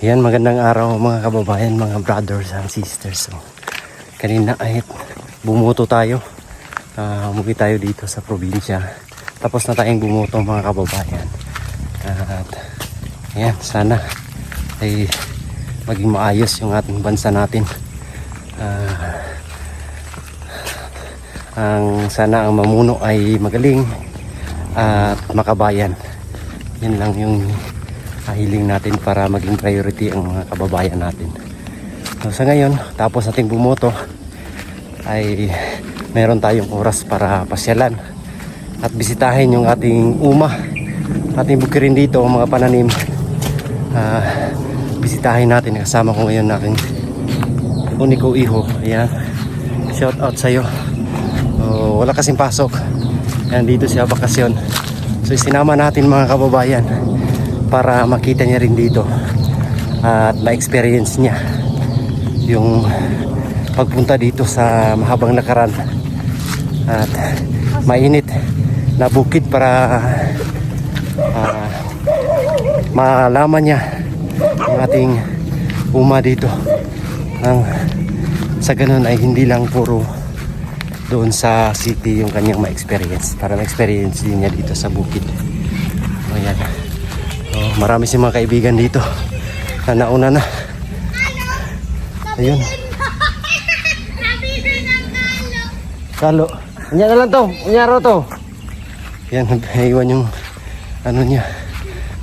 Ayan, magandang araw mga kababayan, mga brothers and sisters. So, kanina ay bumuto tayo. Umuwi tayo dito sa probinsya. Tapos na tayong bumuto mga kababayan. At ayan, sana ay maging maayos yung ating bansa natin. Sana ang mamuno ay magaling at makabayan. Yan lang yung hiling natin para maging priority ang mga kababayan natin. So, sa ngayon, tapos nating bumoto ay meron tayong oras para pasyalan at bisitahin yung ating ating bukirin dito, mga pananim. Bisitahin natin, kasama ko ngayon aking uniko iho. Ayan, shout out sa'yo. Wala kasing pasok, ayan, dito siya bakasyon. So sinama natin mga kababayan para makita niya rin dito at ma-experience niya yung pagpunta dito sa mahabang lakaran at mainit na bukid para malaman niya yung ating dito sa ganun ay hindi lang puro doon sa city yung kanyang ma-experience, para ma-experience din niya dito sa bukid. Ayan. Marami si mga kaibigan dito na nauna na. Ayun. Kalo. Unya na lang to. Unyaro to. Yan, nag-iwan yung ano niya,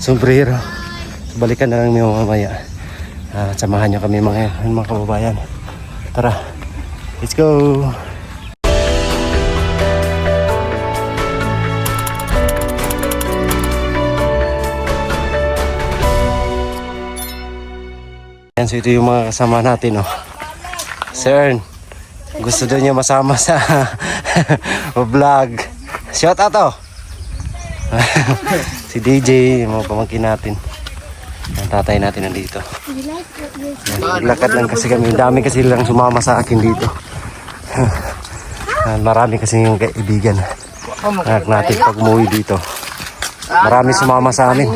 sombrero. So, balikan na lang niyo mamaya. Samahan niyo kami mga kababayan. Tara. Let's go. So ito yung mga kasama natin, oh. Sir, gusto daw niya masama sa vlog. Shout out, oh. Si DJ, yung mga pamangkin natin. Ang tatay natin nandito. Naglakad lang kasi kami. Dami kasi lang sumama sa akin dito. Marami kasi yung kaibigan anak natin pag umuwi dito. Marami sumama sa amin.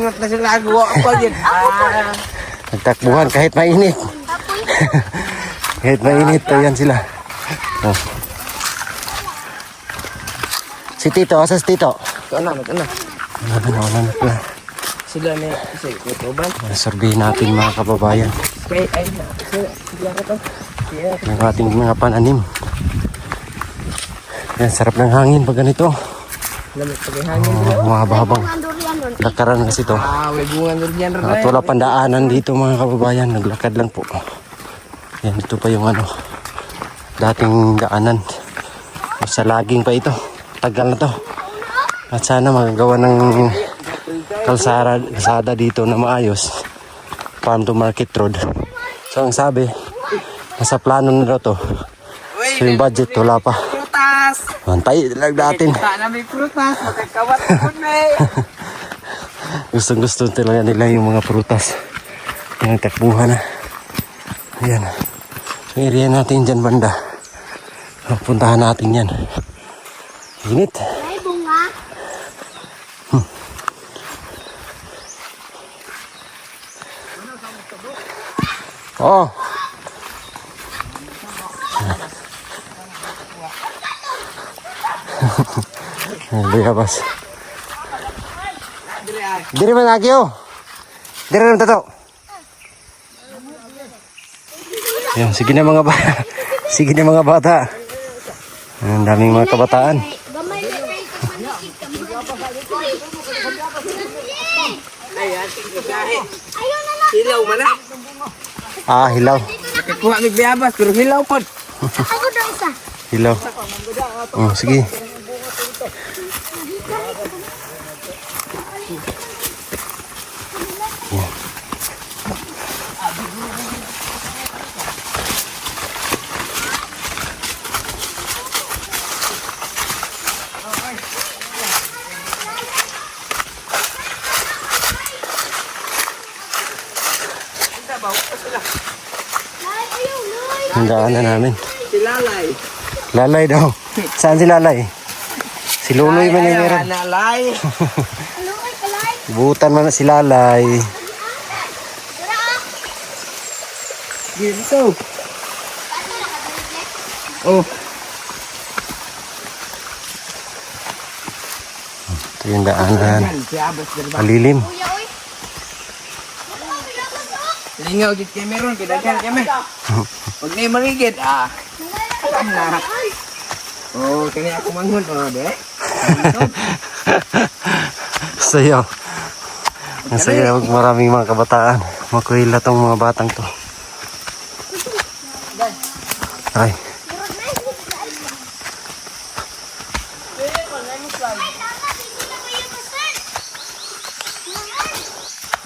Nagtakbuhan kahit mainit. Kahit mainit, ayan sila. Oh. Si Tito, asas Tito? Wala na. Sila na kasi kutuban. Survey natin mga kababayan. Yung ating mga pananim. Yan, sarap ng hangin pag ganito. Mahaba-habang lakaran kasi to. At wala pandaanan dito mga kababayan. Naglakad lang po. Yan, ito pa yung dating daanan. Sa laging pa ito. Tagal na to. At sana magagawa ng kalsada dito na maayos. Farm to Market Road. So ang sabi, nasa plano na daw to. So yung budget wala pa. Antay lang natin. May prutas, magkakawat ko na Gustong-gusto talaga nila yung mga prutas. Yung takbuhan na. Ayan. So area natin dyan banda. Puntahan natin yan. Init. Ay, bunga. Oh. Hindi ka bas. Diri man lagi oh. Diri rin tato. Yan, sige na mga bata. Sige na mga bata. Ang daming mga kabataan. Gamay na tayo Hilaw man na. Hilaw. Nakakuha ng biyabas pero hilaw po. Ako daw isa. Hilaw. Oh, sige. Ang daanan namin. Si Lalay. Lalay daw. Saan si Lalay? Si Luloy man yung meron. Lalay. Ano ay kalay? Butan man na si Lalay. Dito. Oh. Ito yung daanan. Bayabas diri ba? Malilim. Kuya, oy. Lingaw gid kay meron kidagan kami. Pag ni marigid na. Oh, kani ako manghod de. Sayo. Ang saya pag maraming mga kabataan. Makuhila tong mga batang to. Ay.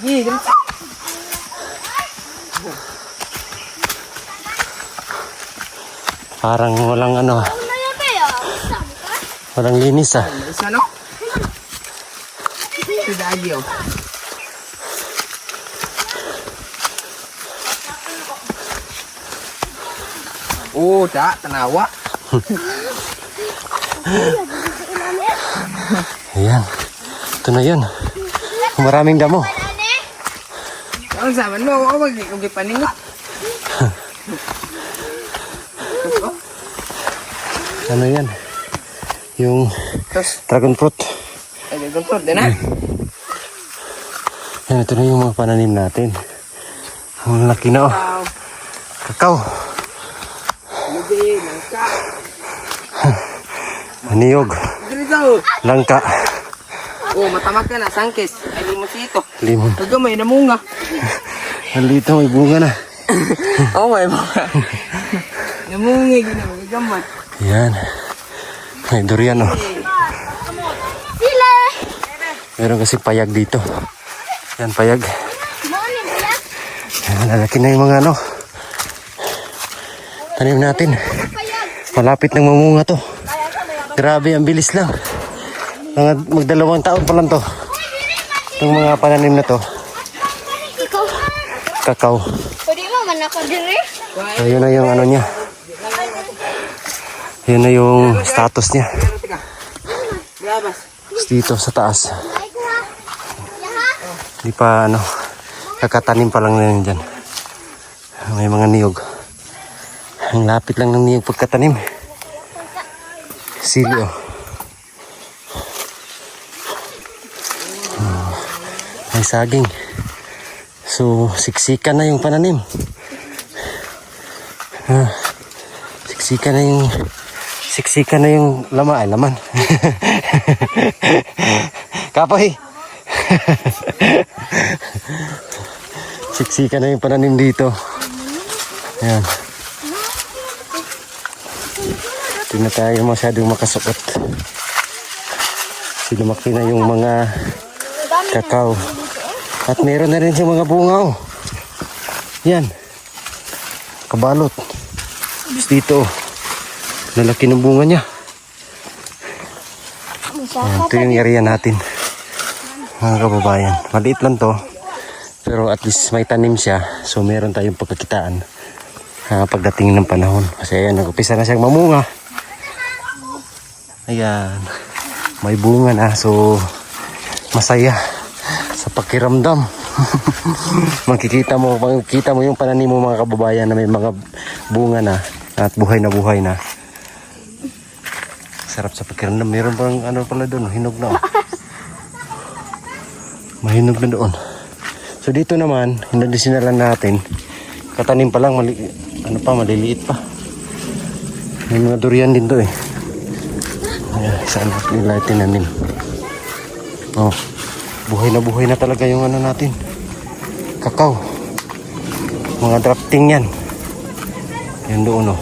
Gi, Parang walang ano, Ano yan kaya? walang linis ah. isa no? Si Dagyo. Oh, tanawa. Ayan. Ito na yun. Maraming damo. Ang saman mo, ako magipaningot. Ano yan? Yung Tapos, dragon fruit. ay, guntot din ha. Yan, ito na yung mga pananim natin. Ang laki na oh. Wow. Kakao. Lubi, langka. Niyog. Dito. Langka. Oh, matamag ka na, sangkis. Ay, limos ito. Limon. Kagamay na munga. Nandito may bunga na. Oh, may mga. Namungay, ginagagamay. Yan. May durian oh. Sila. Meron kasi payag dito. Yan payag. Morning, kuya. Yan, lalaki na yung mga ano. Tanim natin. Malapit nang mamunga to. Grabe, ang bilis lang. Magdalawang taon pa lang to. Itong mga pananim na to. Ikaw. Kakao. Pwede mo man ako diri. So, yun na yung ano niya. Yun na yung status niya. Teka. Bayabas. Dito sa taas. Ay, kuha. Yaha. Di pa ano. Kakatanim pa lang na yun dyan. May mga niyog. Ang lapit lang ng niyog pagkatanim. Sili oh. May saging. So, siksikan na yung pananim. Siksikan na yung laman. Kapoy. Siksikan na yung pananim dito. Ayan. Hindi na tayo masyadong makasukot. Lumaki na yung mga kakao. At meron na rin siyang mga bunga oh. Yan. Kabalot. Tapos dito oh. Nalaki ng bunga niya. Yan, ito yung area natin. Mga kababayan. Maliit lang to. Pero at least may tanim siya. So meron tayong pagkakitaan. Pagdating ng panahon. Kasi ayan, nag-upisa na siyang mamunga. Ayan. May bunga na. So masaya sa pakiramdam. makikita mo yung pananim mo mga kababayan na may mga bunga na at buhay na. Sarap sa pakiramdam. Meron pang ano pala doon, hinog na. Mahinog na doon. So dito naman, hinadisinalan natin. Katanim pa lang, maliliit pa. May mga durian din to eh. Ayan, saan nila tinanim. Oh, buhay na talaga yung ano natin. Kakao. Mga drafting yan. Yan doon oh.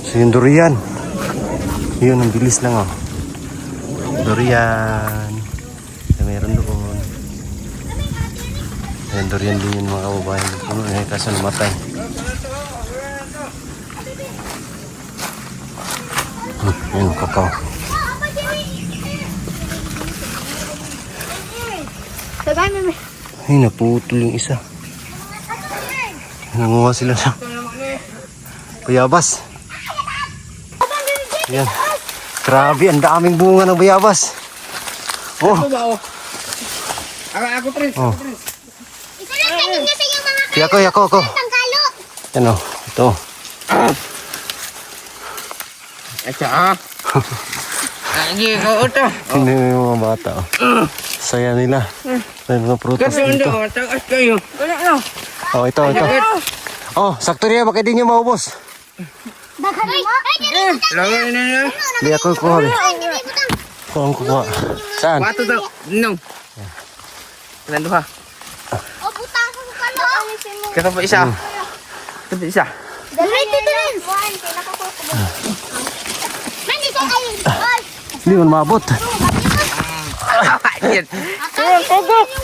So yung durian. Yun, ang bilis lang oh. Durian. Meron doon. Ayan, durian din yung mga kababayan. Puno eh, kaso namatay. Yun, kakao. Sagay mo. Ay, naputol yung isa. Nanguha sila sa bayabas. Yan. Grabe, ang daming bunga ng bayabas. Oh. Ito ba oh? Ako, Prince. Oh. Ito lang kanin niya sa iyong mga Ako. tangkalo. Ano, ito. Acha ah. Lagi kau ito. Tingnan mo yung mga bata. Oh. Saya nila. May mga prutas Kasi hindi dito. ko tagas kayo. Wala na. Oh, ito. Oh, sakto niya. Baka di niyo maubos. Daghan mo? Lagi na na. Di ako kuha. Ay, dili butang. Kuha ang kuha. Saan? Bato daw. No. Kailan duha? O butang sa kalo. Kaya pa isa. Kaya pa isa. Dali dito rin. Buwan, pinakakuha. Mandi sa kayo. Oy. Hindi mo maabot. Yan.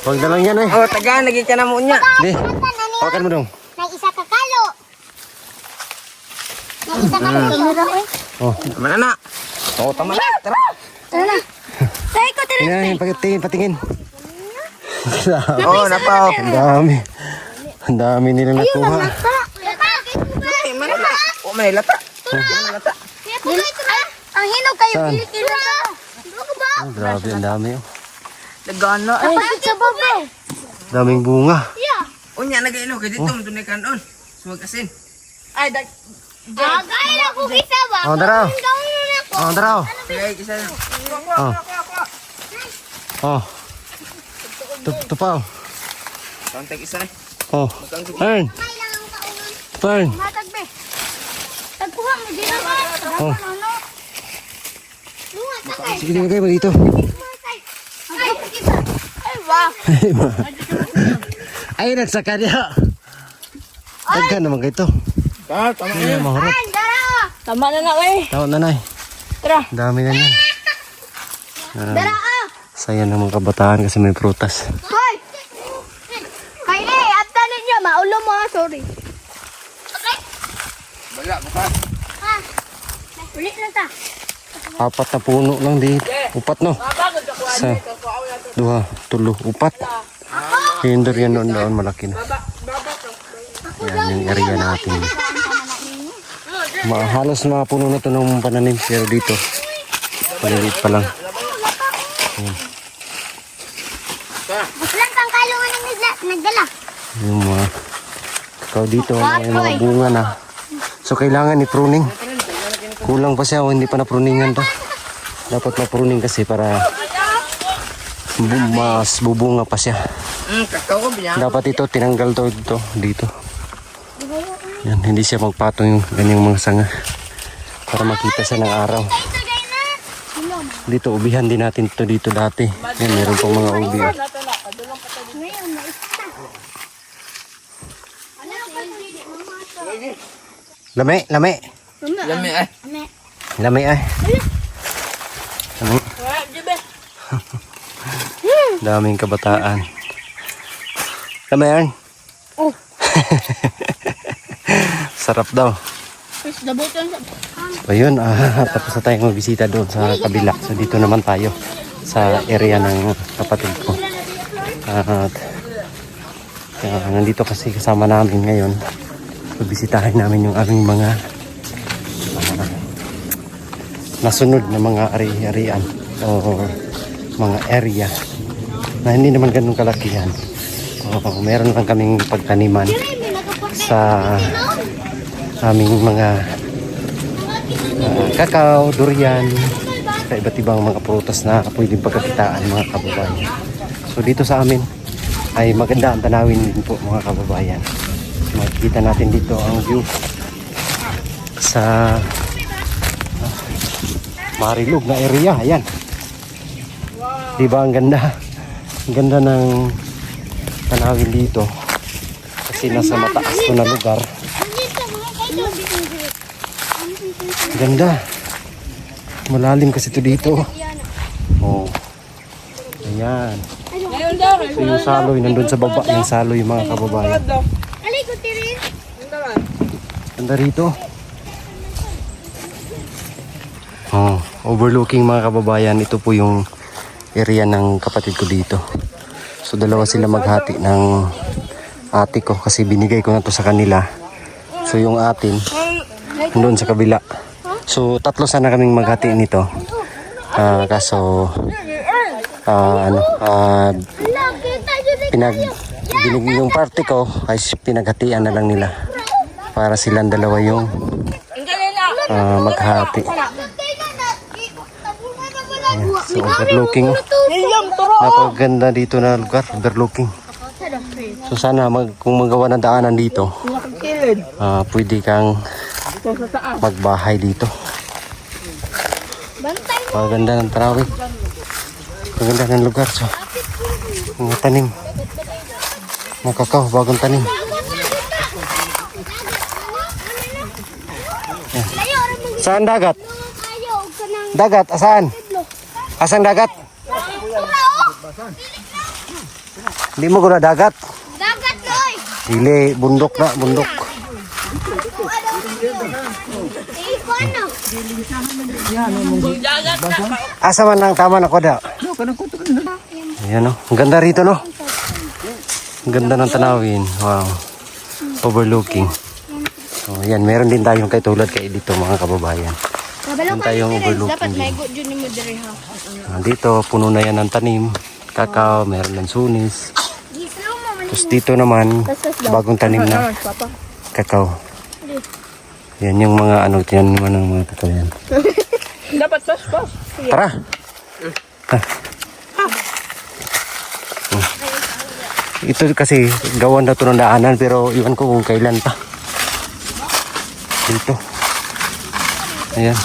Huwag na lang yan eh. Oh, taga lagi ka na mo niya. Di. Hawakan mo dong. Nang isa ka kalo. Nang isa ka kalo. Oh. Tama na na. Oh, tama na. Tara. Tara na. Tay ko tara. Tingnan, patingin. Oh, napaw. Ang dami. Ang dami nila nakuha. Ay, manila. Oh, may lata. Lata. Ang hinog kayo. Saan? Kilo. ba? Oh, grabe, ang dami. Oh. Nagana. Kapag sa baba. Daming bunga. Yeah. Unya nagailo kay dito tunay kanon. Suwag asin. Agay na ko kita ba? Oh, daraw. Oh, daraw. Sige, isa na. Oh. Oh. Tupaw. Kontek isa na. Oh. Fern. Fern. Matag be. Tagkuha mo din na ba? Oh. Ano? Lunga sakay. Sige, lagay mo dito. Ay, kita. Ay, wow. Ay, nagsaka niya. Tagka naman kayo ito. Ah, tama Ay, mahurot. Ay, dara. Tama na na eh. Tawag nanay. Tara. Dami na yan. Dara ah. Saya ng mga kabataan kasi may prutas. Hoy. Kay abdalin niya maulo mo, sorry. Okay. Wala bukas. Ha. Ulit na ta. Apat na puno lang di. Upat no. Sa duha, tulo, upat. Hindor yan noon doon, malaki na. Yan yung area natin. Halos mga puno na ito ng pananim. Pero dito, paliliit pa lang. Buslan pang kalungan ng nagdala. Yung mga kakao dito, may mga bunga na. So kailangan i-pruning. Kulang pa siya o hindi pa na-pruningan to. Dapat ma-pruning kasi para mas bubunga pa siya. Kakao ko biya. Dapat ito tinanggal to dito. Yan, hindi siya magpatong yung ganyang mga sanga para makita siya ng araw. Ito day na. Dito ubihan din natin to dito dati. Yan, meron pang mga ubi. Ngayon na isa. Lami, lami. Lami eh. Lami ay. Lami. Daming kabataan. Lami yan. Oh. Sarap daw. Please double turn. Ayun, tapos na tayong magbisita doon sa kabila. So dito naman tayo sa area ng kapatid ko. At nandito kasi kasama namin ngayon. Pagbisitahin namin yung aming mga nasunod na mga ari-arian o mga area na hindi naman ganun kalakihan. Meron lang kaming pagtaniman sa aming mga kakao, durian, sa iba't ibang mga prutas na pwedeng pagkakitaan mga kababayan. So dito sa amin ay maganda ang tanawin din po mga kababayan. Makikita natin dito ang view sa Marilog na area. Ayan. Diba ang ganda? Ang ganda ng tanawin dito. Kasi nasa mataas ko na lugar. Ganda. Malalim kasi ito dito. Oh. Ayan. So yung saloy nandun sa baba. Yung saloy mga kababayan. Alay ko tirin. Ganda rito. Oh, overlooking mga kababayan. Ito po yung area ng kapatid ko dito. So dalawa sila maghati ng ate ko kasi binigay ko na to sa kanila. So yung atin doon sa kabila. So tatlo sana kaming maghati nito. Kaso binigay yung party ko ay pinaghatian na lang nila. para silang dalawa yung maghati. Ayan, so overlooking. Napaganda dito na lugar, overlooking. So sana kung magawa ng daanan dito, pwede kang magbahay dito. Paganda ng tarawih. Paganda ng lugar. So, mga tanim. Mga kakao, bagong tanim. Ayan. Saan dagat? Dagat, asaan? Asang dagat? Hindi mo guna dagat? Dagat, Loy! Dili, bundok na, bundok. Asa man ang tama na koda? Ayan o, ang ganda rito no? Ang ganda ng tanawin. Wow. Overlooking. So, yan, meron din tayong kay tulad kay dito mga kababayan. Meron tayong overlooking din. Dito, puno na yan ng tanim. Kakao, meron ng sunis. Tapos dito naman, bagong tanim na kakao. Yan yung mga ano, tiyan naman ng mga kakao yan. Dapat pas. Tara! Ito kasi gawan na ito ng daanan pero iwan ko kung kailan pa. Dito. Ayan.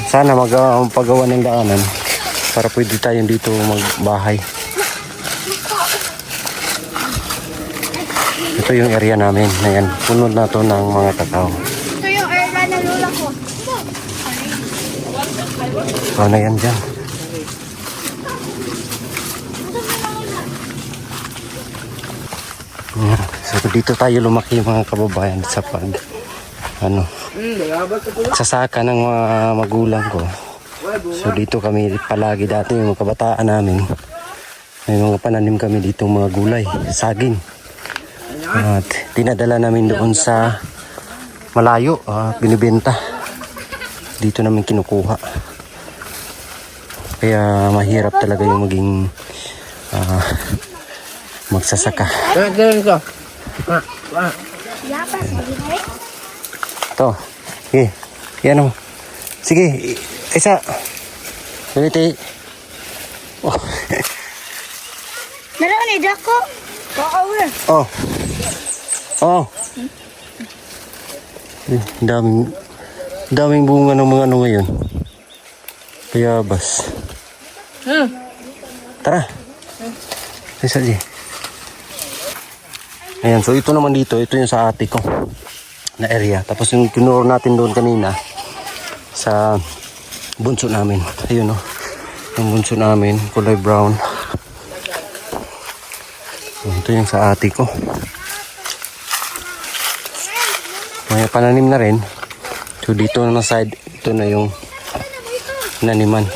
Sana magpagawa ng daanan para pwede tayong dito magbahay. Ito yung area namin. Ayan. Puno na to ng mga kakao. Ito yung area ng lola ko. Ano yan dyan? Ayan. So dito tayo lumaki mga kababayan sa sasaka ng mga magulang ko. So dito kami palagi dati yung mga kabataan namin. May mga pananim kami dito mga gulay, saging. At dinadala namin doon sa malayo, binibenta. Dito namin kinukuha. Kaya mahirap talaga yung maging magsasaka. Ito. Sige. Yan o. Sige. Isa. Ganiti. Oh. Meron ni Dako. Oh. Oh. Daming bunga ng mga ano ngayon. Kaya bas. Tara. Isa di. Ayan, so ito naman dito, ito yung sa ate ko na area. Tapos yung kinuro natin doon kanina sa bunso namin. Ayun o. Yung bunso namin, kulay brown. Ito yung sa ate ko. May pananim na rin. So dito na side, ito na yung naniman.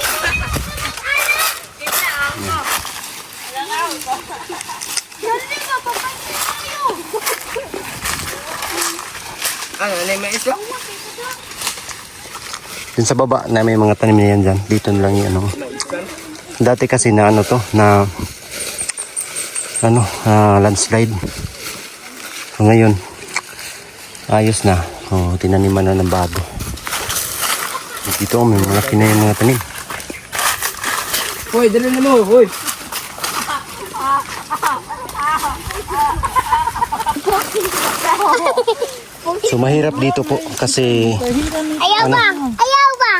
Ano na may isla? Dun sa baba na may mga tanim na yan dyan. Dito na lang yung ano. Dati kasi na ano to, na landslide. So ngayon, ayos na. O, tinaniman na ng bago. Dito may malaki na yung mga tanim. Hoy, dali na mo, hoy. So mahirap dito po kasi Ayaw ba? Ayaw ba?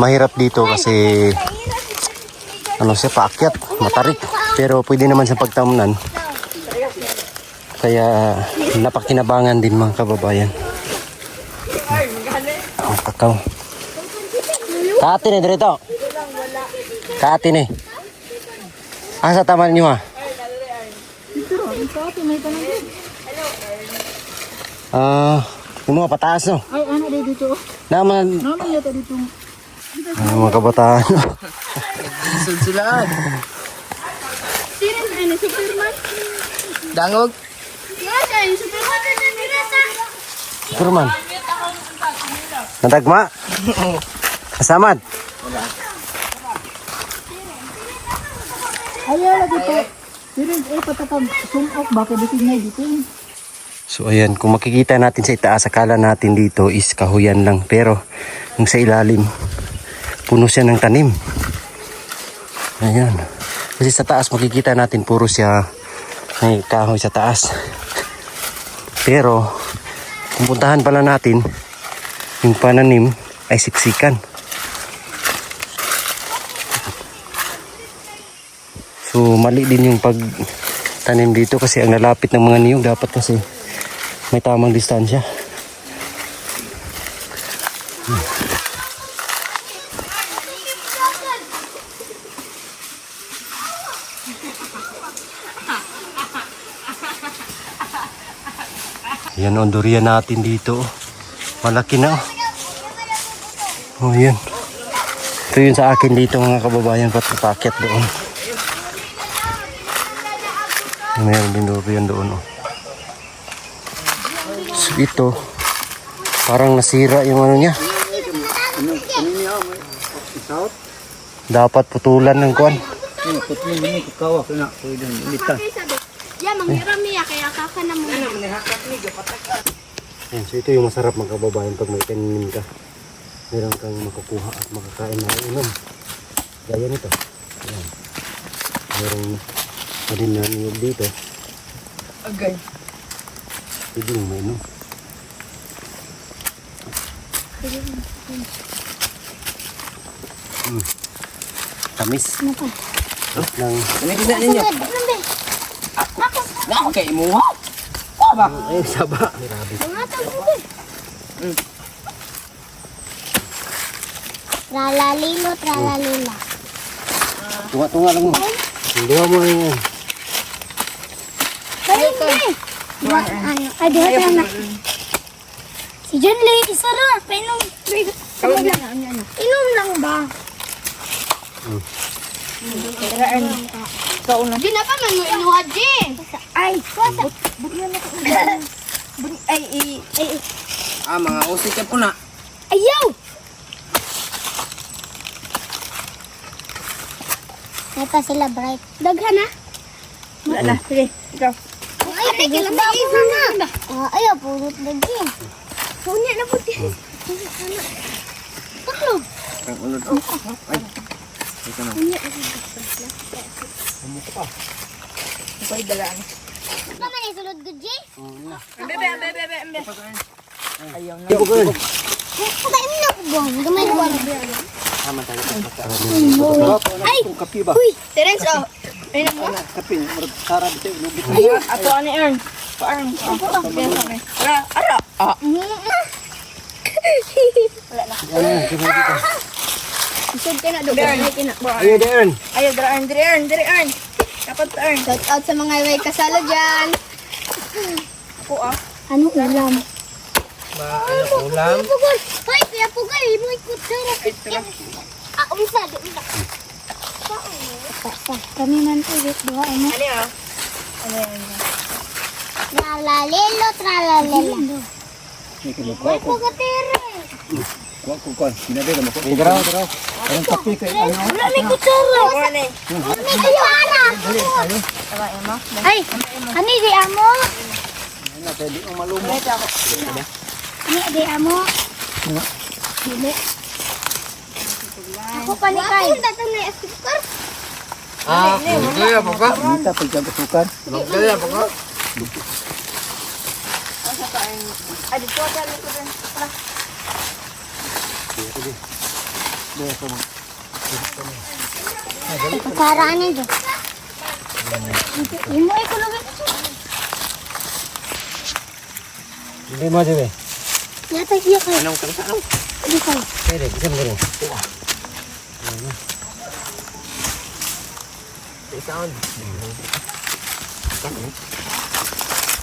mahirap dito kasi ano siya, paakyat, matarik. Pero pwede naman sa pagtamunan. Kaya napakinabangan din mga kababayan. Ang kakao. Katin eh, dito. Katin eh. Asa taman nyo ha? Yung mga pataas no? Ay, ano dito? Naman, Naman yata dito. mga kabataan no? Sulsulaan. Sino na Superman? Dangog. Yes, ay Superman na nirata. Kurman. Nadagma? Kasamad? Ayaw lagi po. Pero patatag sumok ba kaya tingay dito. So ayan, kung makikita natin sa itaas, akala natin dito is kahuyan lang. Pero yung sa ilalim, puno siya ng tanim. Ayan. Kasi sa taas makikita natin puro siya may kahoy sa taas. Pero kung puntahan pala natin, yung pananim ay siksikan. So mali din yung pagtanim dito kasi ang lalapit ng mga niyog dapat kasi may tamang distansya. Yan ang durian natin dito. Malaki na. Oh, yan. Ito yun sa akin dito mga kababayan, papakyat doon. Mayroon din durian doon. Oh. So ito, parang nasira yung ano niya. Dapat putulan ng kuwan. Ya, manghirami ya kaya kaka na mo. Yan, so ito yung masarap mga kababayan pag may tanim ka. Meron kang makukuha at makakain na inom. Gaya nito. Ayan. Meron din na niyog dito. Agay. Pwede yung mainom. Tamis. Tapos ng Ano kisa ninyo? Na ako kay imuha. Wa ba? ay saba. Grabe. Mga tabi. Tralalilo, tralalila. Tunga-tunga lang mo. Hindi mo yan. Balik na eh. Ano? Ay, di ba na? Si John Lee, isa na. Painom. Inom lang ba? Di na pa man mo inuha, Jin. Ay, wasa. Ay. Ah, mga usik ka po na. Ayaw! May pa sila bright. Daghan na? Wala na. Sige, ikaw. Ay, kailan ba ako na? Ayaw, purot daghan. Punya na po din. Taklo. Ang ulod. Ay. Ito na. Ikaw dalaan. Ano man yung sulod ko, Jay? Bebe. Ayaw na. Hindi ko gawin. Pagkain mo na ko ba? Gamay na wala. Tama tayo. Ay! Kapi ba? Uy! Terence, oh! Ay na mo? Kapi. Sarap ito. Lubit. Ato ani Ern. Paarang. Ara. Wala na. Isod ka na do. Ayaw di Ern. Ayaw dira Ern. Diri Ern. Dapat ta Ern. Shout out sa mga may kasalo dyan. Ako ah. Ano ulam? Ulam. Pugol! Hoy, kaya pugol! Mo ikot sa umsa, umsa. Kami man ulit, diba? Ano? Ani ah. Tralalelo, tralalelo. May pugatire. Daraw. Parang kapi kayo. Wala, may kutsara. Ani. May kayana. Ay, ani di amo. Ani di amo. Dili. Ako panikay. Ako tatang na asukar. Ah, magdaya po ka? Kita pagkakasukan. Magdaya po ka? Adi ko ta ko rin. Paraan niyo. Imo ay kulubit. Hindi mo dito. Yata iya kayo. Anong kanta? Anong? Di kayo. Pwede, bisa mo rin. Sound.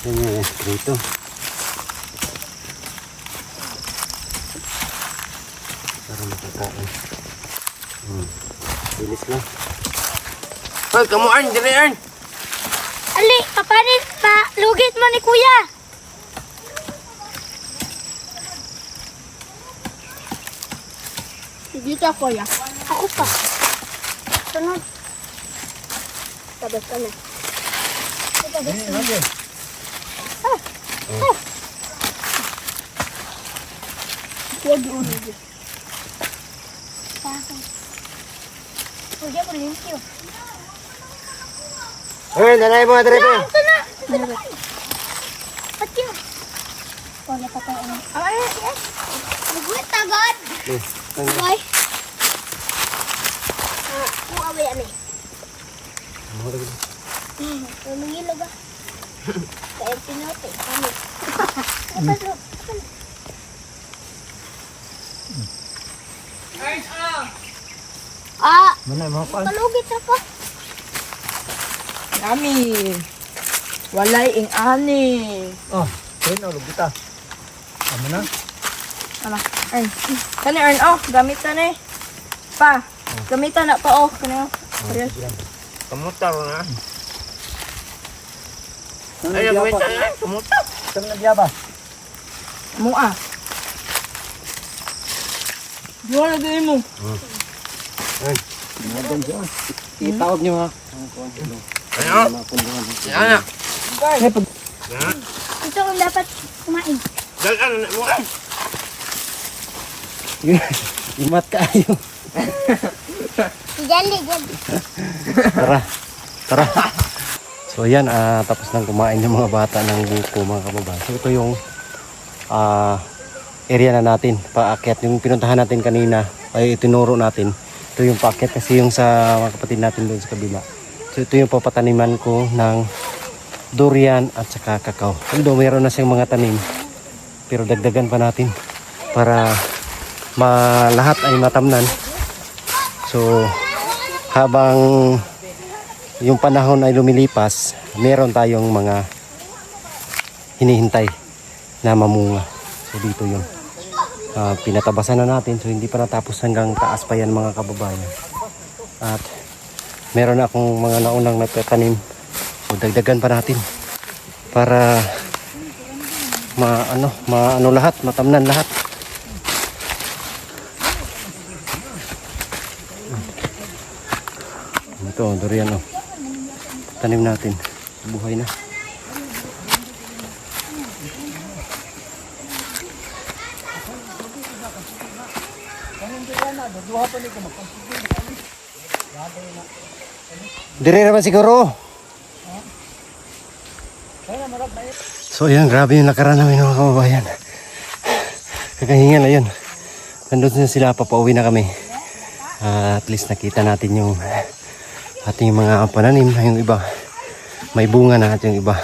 Yan yan, dito. Para makakain. Bilis lang. Hoy, kamu Ern, dire Ern. Ali, papanin pa. Lugit mo ni kuya. Dito ako ya. Ako pa. Sunod. Tabas ka na. Huwag yun. Huwag yan, limpyo. Ay, nanay mo, Adrepe. Ito na! Ba't yun? Wala pa tayo. Ay, yes. Nagwit agad. Okay. Uwawi yan eh. Tumingin ba? Kaya pinote. Kami. Manay mo pa. Palugit na pa. Nami. Walay ing ani. Oh, ayun na, lugita. Tama na. Ala, Ern. Kani Ern, oh, gamitan eh. Pa, gamitan na pa, oh. Kani, oh. Serious. Kamuta ro na. Ay, gamitan na. Kamuta. Saan nagyaba? Mua. Diwa na gawin mo. Itawag niyo ha. Ano? Ano? Ito kung dapat kumain. Dalan na mo. Imat kayo. Jali. Tara. Tara. So ayan, tapos nang kumain yung mga bata ng buko mga kababayan. So ito yung area na natin, paakyat. Yung pinuntahan natin kanina, ay itinuro natin. Ito yung paakyat kasi yung sa mga kapatid natin doon sa kabila. So ito yung papataniman ko ng durian at saka kakao. Although mayroon na siyang mga tanim, pero dagdagan pa natin para lahat ay matamnan. So habang yung panahon ay lumilipas, meron tayong mga hinihintay na mamunga. So dito yung pinatabasan na natin, so hindi pa natapos hanggang taas pa yan mga kababayan. At meron na akong mga naunang nagtatanim, so dagdagan pa natin para maano lahat, matamnan lahat. Ito, durian oh. Tanim natin. Buhay na. Dire naman siguro. So ayan, grabe yung lakaran namin mga kababayan. Kakahingal ayun. Nandun na sila, papauwi na kami. At least nakita natin yung ating mga pananim. Yung iba may bunga na at yung iba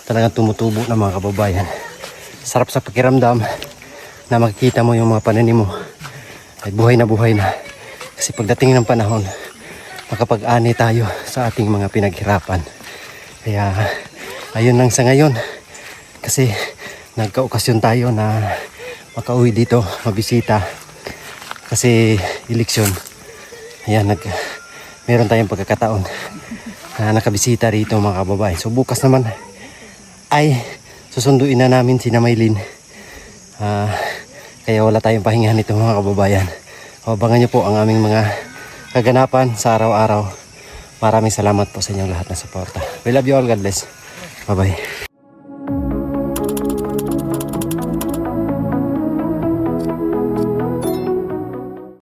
talagang tumutubo na mga kababayan. Sarap sa pakiramdam na makikita mo yung mga pananim mo ay buhay na. Kasi pagdating ng panahon, makapag-ani tayo sa ating mga pinaghirapan. Kaya ayun lang sa ngayon. Kasi nagka-okasyon tayo na makauwi dito, mabisita. Kasi eleksyon. Ayan, meron tayong pagkakataon na nakabisita rito mga kababayan. So bukas naman ay susunduin na namin si Maylin. Kaya wala tayong pahingahan nito mga kababayan. Abangan nyo po ang aming mga kaganapan sa araw-araw. Maraming salamat po sa inyong lahat na suporta. We love you all. God bless. Bye bye.